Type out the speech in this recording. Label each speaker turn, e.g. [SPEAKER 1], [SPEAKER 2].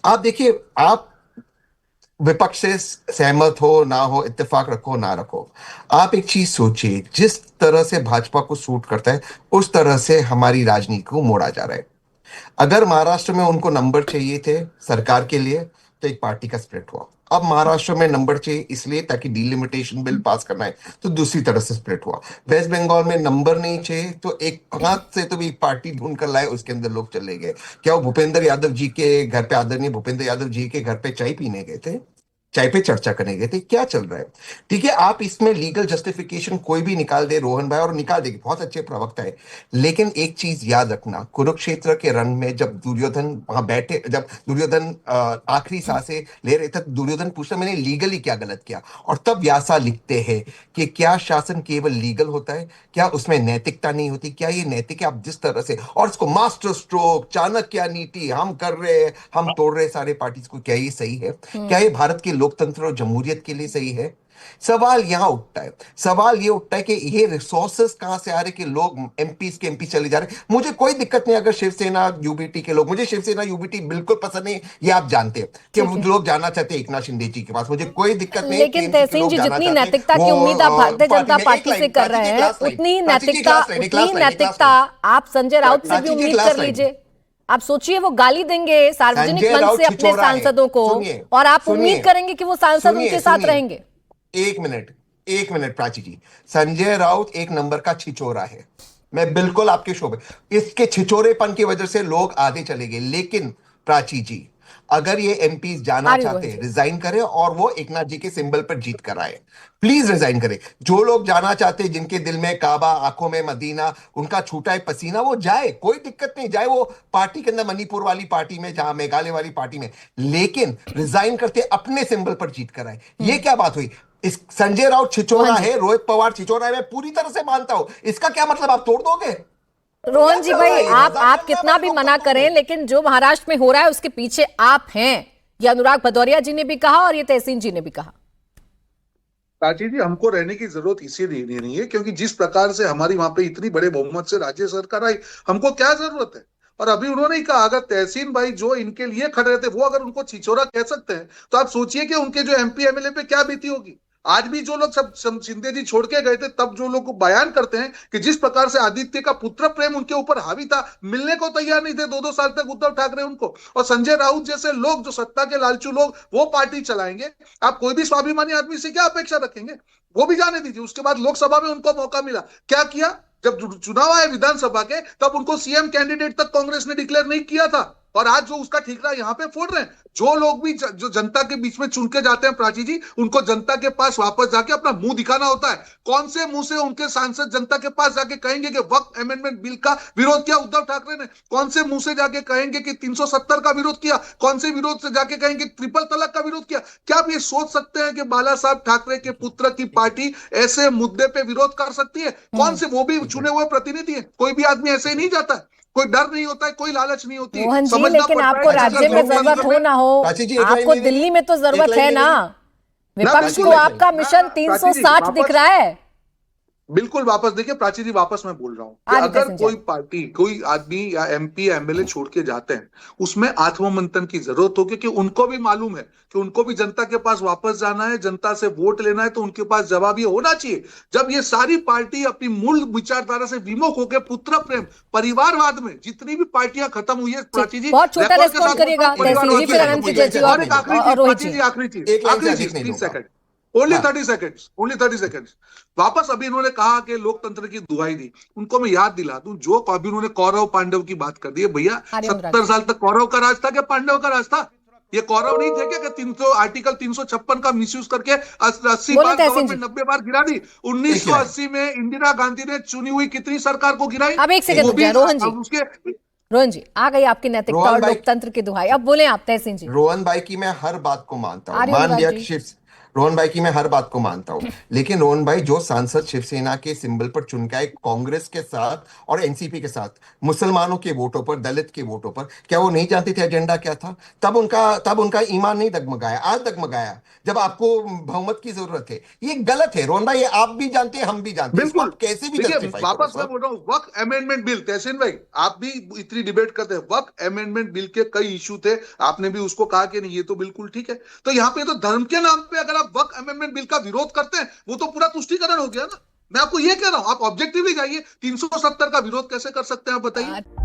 [SPEAKER 1] आप देखिए, आप विपक्ष से सहमत हो ना हो, इत्तेफाक रखो ना रखो, आप एक चीज सोचिए, जिस तरह से भाजपा को सूट करता है उस तरह से हमारी राजनीति को मोड़ा जा रहा है। अगर महाराष्ट्र में उनको नंबर चाहिए थे सरकार के लिए, तो एक पार्टी का स्प्लिट हुआ। अब महाराष्ट्र में नंबर चाहिए इसलिए ताकि डिलिमिटेशन बिल पास करना है, तो दूसरी तरह से स्प्लिट हुआ। वेस्ट बंगाल में नंबर नहीं चाहिए तो एक हाथ से तो भी एक पार्टी ढूंढ कर लाए, उसके अंदर लोग चले गए। क्या वो भूपेंद्र यादव जी के घर पे, आदरणीय भूपेंद्र यादव जी के घर पे चाय पीने गए थे? चाय पे चर्चा करने गए थे? क्या चल रहा है? ठीक है, आप इसमें लीगल जस्टिफिकेशन कोई भी निकाल दे रोहन भाई, और निकाल देगी, बहुत अच्छे प्रवक्ता है। लेकिन एक चीज याद रखना, कुरुक्षेत्र के रण में जब दुर्योधन वहां बैठे, जब दुर्योधन आखिरी सांसें ले रहे थे, तो दुर्योधन पूछता मैंने लीगली क्या गलत किया? और तब व्यासा लिखते हैं कि क्या शासन केवल लीगल होता है? क्या उसमें नैतिकता नहीं होती? क्या ये नैतिक है? आप जिस तरह से, और इसको मास्टर स्ट्रोक, चाणक्य नीति, हम कर रहे हैं, हम तोड़ रहे सारे पार्टीज को, क्या ये सही है? क्या ये भारत के लोकतंत्र और जमहूरियत के लिए सही है? सवाल यहां उठता है, सवाल ये उठता है कि ये रिसोर्सेस कहां से आ रहे कि लोग एमपी के एमपी चले जा रहे हैं। मुझे कोई दिक्कत नहीं अगर शिवसेना यूबीटी के लोग, मुझे शिवसेना यूबीटी बिल्कुल पसंद नहीं, ये आप जानते हैं कि
[SPEAKER 2] ठीक है।
[SPEAKER 1] लोग जाना चाहते हैं एकनाथ शिंदे जी के पास, मुझे कोई दिक्कत नहीं।
[SPEAKER 2] लेकिन तहसीन जी, जितनी नैतिकता की उम्मीद आप भारतीय जनता पार्टी से कर रहे हैं, उतनी नैतिकता आप संजय राउत से भी उम्मीद कर लीजिए। आप सोचिए, वो गाली देंगे सार्वजनिक मंच से अपने सांसदों को, और आप उम्मीद करेंगे कि वो सांसद उनके साथ रहेंगे।
[SPEAKER 1] एक मिनट, एक मिनट प्राची जी, संजय राउत एक नंबर का छिचोरा है, मैं बिल्कुल आपके शोबे, इसके छिचोरेपन की वजह से लोग आधे चले गए। लेकिन प्राची जी, अगर ये एमपी जाना चाहते हैं, रिजाइन करें और वो एकनाथ जी के सिंबल पर जीत कर आए, प्लीज रिजाइन करें। जो लोग जाना चाहते हैं, जिनके दिल में काबा, आंखों में मदीना, उनका छूटा है पसीना, वो जाए, कोई दिक्कत नहीं, जाए वो पार्टी के अंदर, मणिपुर वाली पार्टी में, जहां मेघालय वाली पार्टी में, लेकिन रिजाइन करते अपने सिंबल पर जीत कर आए। ये क्या बात हुई? इस संजय राउत छिचोरा है, रोहित पवार छिचोरा है, मैं पूरी तरह से मानता हूं। इसका क्या मतलब, आप तोड़ दोगे?
[SPEAKER 2] रोहन जी भाई, आप कितना भी मना करें, लेकिन जो महाराष्ट्र में हो रहा है उसके पीछे आप हैं, ये अनुराग भदौरिया जी ने भी कहा और ये तहसीन जी ने भी कहा।
[SPEAKER 3] प्राची जी, हमको रहने की जरूरत इसीलिए नहीं है क्योंकि जिस प्रकार से हमारी वहां पे इतनी बड़े बहुमत से राज्य सरकार आई, हमको क्या जरूरत है? और अभी उन्होंने ही कहा, अगर तहसीन भाई जो इनके लिए खड़े रहते वो अगर उनको छिछोरा कह सकते हैं, तो आप सोचिए कि उनके जो एमपी एमएलए पे क्या बीती होगी। आज भी जो लोग सब शिंदे जी छोड़ के गए थे, तब जो लोग बयान करते हैं कि जिस प्रकार से आदित्य का पुत्र प्रेम उनके ऊपर हावी था, मिलने को तैयार नहीं थे 2-2 साल तक उद्धव ठाकरे उनको, और संजय राउत जैसे लोग जो सत्ता के लालचू लोग वो पार्टी चलाएंगे, आप कोई भी स्वाभिमानी आदमी से क्या अपेक्षा रखेंगे? वो भी जाने दीजिए। उसके बाद लोकसभा में उनको मौका मिला, क्या किया? जब चुनाव आए विधानसभा के, तब उनको सीएम कैंडिडेट तक कांग्रेस ने डिक्लेयर नहीं किया था, और आज जो उसका ठीकरा यहाँ पे फोड़ रहे हैं। जो लोग भी जो जनता के बीच में चुन के जाते हैं प्राची जी, उनको जनता के पास वापस जाके अपना मुंह दिखाना होता है। कौन से मुंह से उनके सांसद जनता के पास जाके कहेंगे कि वक्त अमेंडमेंट बिल का विरोध किया उद्धव ठाकरे ने? कौन से मुंह से जाके कहेंगे कि 370 का विरोध किया? कौन से विरोध से जाके कहेंगे ट्रिपल तलाक का विरोध किया? क्या आप ये सोच सकते हैं कि बाला साहब ठाकरे के पुत्र की पार्टी ऐसे मुद्दे पे विरोध कर सकती है? कौन से, वो भी चुने हुए प्रतिनिधि है, कोई भी आदमी ऐसे ही नहीं जाता है। कोई डर नहीं होता है, कोई लालच नहीं होती।
[SPEAKER 2] मोहन जी, लेकिन आपको राज्य में जरूरत हो ना हो, आपको दिल्ली में तो जरूरत है ना। विपक्ष को आपका मिशन 360 दिख रहा है।
[SPEAKER 3] बिल्कुल वापस देखिए प्राची जी, वापस मैं बोल रहा हूं कि अगर कोई पार्टी, कोई आदमी या एमपी एमएलए छोड़ के जाते हैं, उसमें आत्ममंथन की जरूरत होगी कि उनको भी मालूम है कि उनको भी जनता के पास वापस जाना है, जनता से वोट लेना है, तो उनके पास जवाब ये होना चाहिए। जब ये सारी पार्टी अपनी मूल विचारधारा से विमुख होकर पुत्र प्रेम, परिवारवाद में जितनी भी पार्टियां खत्म हुई है प्राची जी,
[SPEAKER 2] बहुत छोटा रेस्पॉन्स करिएगा तहसीन जी, फिर अनंत जी जैसी
[SPEAKER 3] और एक आखिरी चीज 30 second, only 30 seconds, only 30 seconds. वापस अभी इन्होंने कहा कि लोकतंत्र की दुहाई दी, उनको मैं याद दिला दूं, जो अभी उन्होंने कौरव पांडव की बात कर दी है, भैया 70 साल तक कौरव का राज था क्या पांडव का राज था? ये कौरव नहीं थे क्या कि 300 आर्टिकल 356 का मिसयूज करके 80 बार गवर्नमेंट 90 बार गिरा दी? 1980 में इंदिरा गांधी ने चुनी हुई कितनी सरकार को गिराई?
[SPEAKER 2] अब एक सेकंड रोहन जी, रोहन जी, आ गई आपकी नैतिकता और लोकतंत्र की दुहाई, अब बोले आप तहसीन जी।
[SPEAKER 1] रोहन भाई की मैं हर बात को मानता हूं। मान लिया कि रोहन भाई की मैं हर बात को मानता हूं, लेकिन रोहन भाई जो सांसद शिवसेना के सिंबल पर चुन के आए कांग्रेस के साथ और एनसीपी के साथ, मुसलमानों के वोटों पर, दलित के वोटों पर, क्या वो नहीं जानते थे एजेंडा क्या था? तब उनका ईमान नहीं डगमगाया, आज डगमगाया जब आपको बहुमत की जरूरत है। ये गलत है रोहन भाई, ये आप भी जानते हैं, हम भी जानते हैं, इसको
[SPEAKER 3] बिल्कुल।
[SPEAKER 1] आप कैसे भी
[SPEAKER 3] देखिए
[SPEAKER 1] जस्टिफाई करो
[SPEAKER 3] वापस मैं
[SPEAKER 1] सर।
[SPEAKER 3] बोल रहा हूँ, वक्त अमेंडमेंट बिल, तहसीन भाई आप भी इतनी डिबेट करते हैं, वक्त अमेंडमेंट बिल के कई इशू थे, आपने भी उसको कहा कि नहीं ये तो बिल्कुल ठीक है। तो यहाँ पे तो धर्म के नाम पे अगर आप वक्त अमेंडमेंट बिल का विरोध करते हैं, वो तो पूरा तुष्टीकरण हो गया ना। मैं आपको ये कह रहा हूं, आप ऑब्जेक्टिवली जाइए, 370 का विरोध कैसे कर सकते हैं आप बताइए।